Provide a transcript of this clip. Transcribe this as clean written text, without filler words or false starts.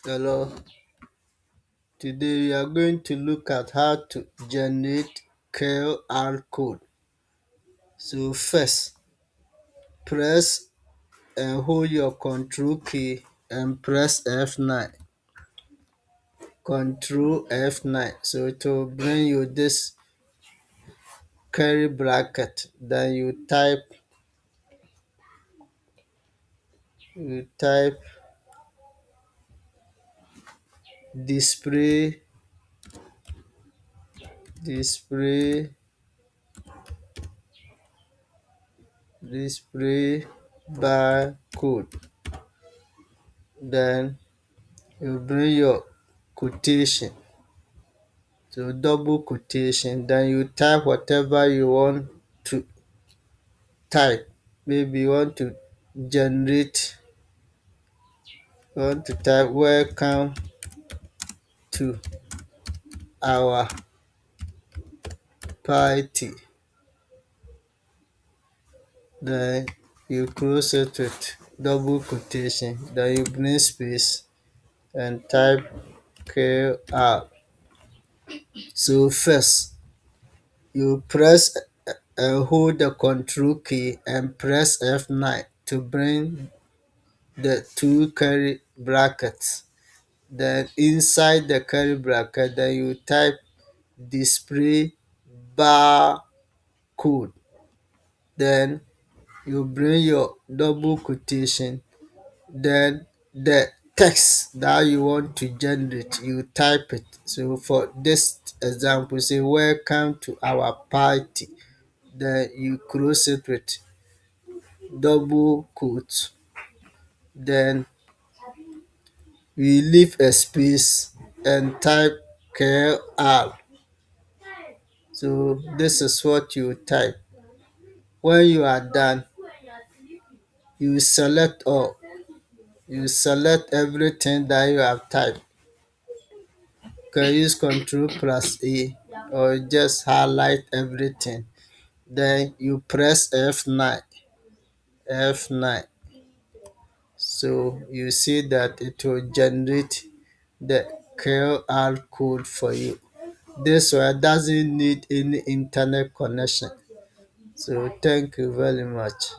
Hello, today we are going to look at how to generate QR code. So first, press and hold your control key and press F9. Control F9. So it will bring you this curly bracket. Then you type display display display bar code. Then you bring your quotation. So double quotation, then you type whatever you want to type. Maybe generate, you want to type welcome to our party. Then you close it with double quotation. Then you bring space and type QR. So first, you press and hold the control key and press F9 to bring the two curly brackets. Then inside the curly bracket, then you type display bar code. Then you bring your double quotation. Then the text that you want to generate, you type it. So for this example, say welcome to our party. Then you close it with double quote. Then we leave a space and type QR. So this is what you type. When you are done, you select all. You select everything that you have typed. You can use Ctrl plus A or just highlight everything. Then you press F9. F9. So you see that it will generate the QR code for you. This one doesn't need any internet connection. So thank you very much.